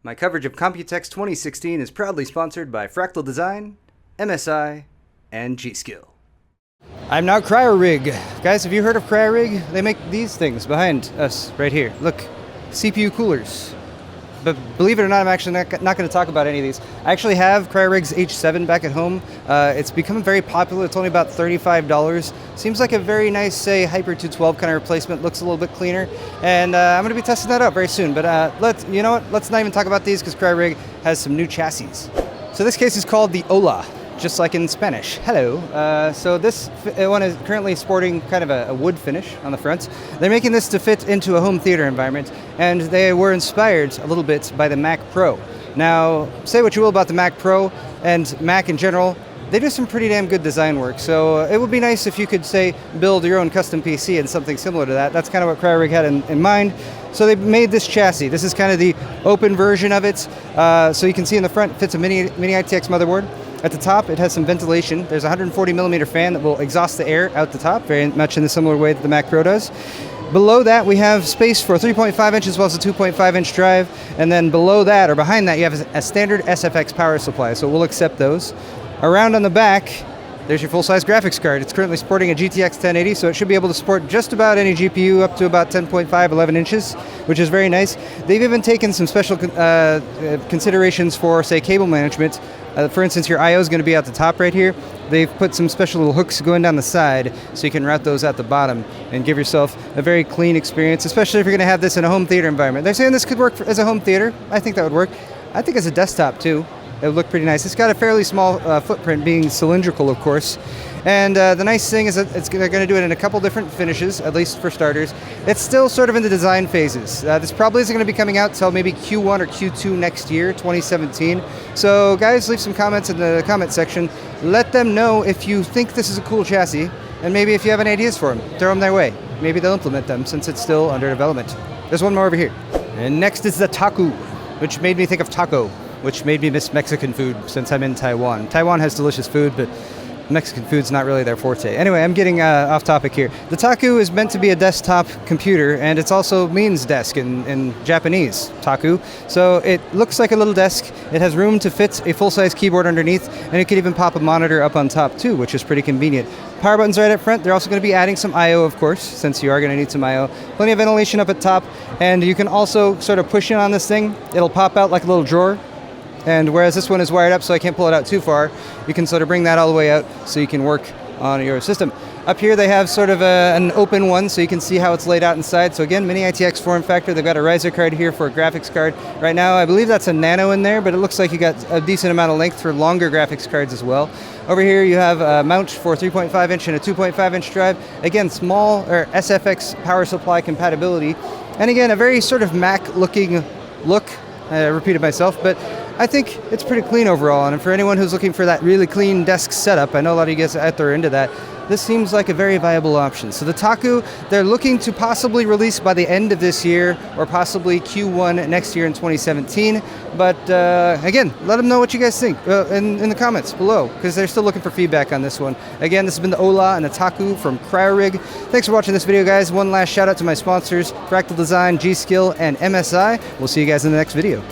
My coverage of Computex 2016 is proudly sponsored by Fractal Design, MSI, and G-Skill. I'm now Cryorig. Guys, have you heard of Cryorig? They make these things behind us right here. Look, CPU coolers. But believe it or not, I'm actually not going to talk about any of these. I actually have Cryorig's H7 back at home. It's become very popular. It's only about $35. Seems like a very nice, say, Hyper 212 kind of replacement. Looks a little bit cleaner. And I'm going to be testing that out very soon. But you know what? Let's not even talk about these because Cryorig has some new chassis. So this case is called the Ola, just like in Spanish. Hello. So this one is currently sporting kind of a wood finish on the front. They're making this to fit into a home theater environment, and they were inspired a little bit by the Mac Pro. Now, say what you will about the Mac Pro and Mac in general, they do some pretty damn good design work. So it would be nice if you could, say, build your own custom PC and something similar to that. That's kind of what Cryorig had in mind. So they made this chassis. This is kind of the open version of it. So you can see in the front, it fits a Mini-ITX motherboard. At the top, it has some ventilation. There's a 140 millimeter fan that will exhaust the air out the top, very much in the similar way that the Mac Pro does. Below that, we have space for a 3.5 inch as well as a 2.5 inch drive. And then below that, or behind that, you have a standard SFX power supply, so we'll accept those. Around on the back, there's your full-size graphics card. It's currently sporting a GTX 1080, so it should be able to support just about any GPU up to about 10.5, 11 inches, which is very nice. They've even taken some special considerations for, say, cable management. For instance, your I/O is going to be at the top right here. They've put some special little hooks going down the side so you can route those at the bottom and give yourself a very clean experience, especially if you're going to have this in a home theater environment. They're saying this could work as a home theater. I think that would work. I think as a desktop too. It would look pretty nice. It's got a fairly small footprint, being cylindrical, of course. And the nice thing is that they're going to do it in a couple different finishes, at least for starters. It's still sort of in the design phases. This probably isn't going to be coming out until maybe Q1 or Q2 next year, 2017. So guys, leave some comments in the comment section. Let them know if you think this is a cool chassis, and maybe if you have any ideas for them, throw them their way. Maybe they'll implement them since it's still under development. There's one more over here. And next is the Taku, which made me think of taco, which made me miss Mexican food since I'm in Taiwan. Taiwan has delicious food, but Mexican food's not really their forte. Anyway, I'm getting off topic here. The Taku is meant to be a desktop computer, and it also means desk in Japanese, Taku. So it looks like a little desk. It has room to fit a full-size keyboard underneath, and it could even pop a monitor up on top too, which is pretty convenient. Power buttons right up front. They're also going to be adding some I/O, of course, since you are going to need some I/O. Plenty of ventilation up at top, and you can also sort of push in on this thing. It'll pop out like a little drawer. And whereas this one is wired up so I can't pull it out too far, you can sort of bring that all the way out so you can work on your system. Up here they have sort of an open one so you can see how it's laid out inside. So again, Mini-ITX form factor. They've got a riser card here for a graphics card. Right now I believe that's a Nano in there, but it looks like you got a decent amount of length for longer graphics cards as well. Over here you have a mount for a 3.5 inch and a 2.5 inch drive. Again, small or SFX power supply compatibility. And again, a very sort of Mac looking look. I repeated myself, but I think it's pretty clean overall, and for anyone who's looking for that really clean desk setup, I know a lot of you guys out there are into that, this seems like a very viable option. So the Taku, they're looking to possibly release by the end of this year, or possibly Q1 next year in 2017, but again, let them know what you guys think in the comments below, because they're still looking for feedback on this one. Again, this has been the Ola and the Taku from Cryorig. Thanks for watching this video, guys. One last shout out to my sponsors, Fractal Design, G-Skill, and MSI. We'll see you guys in the next video.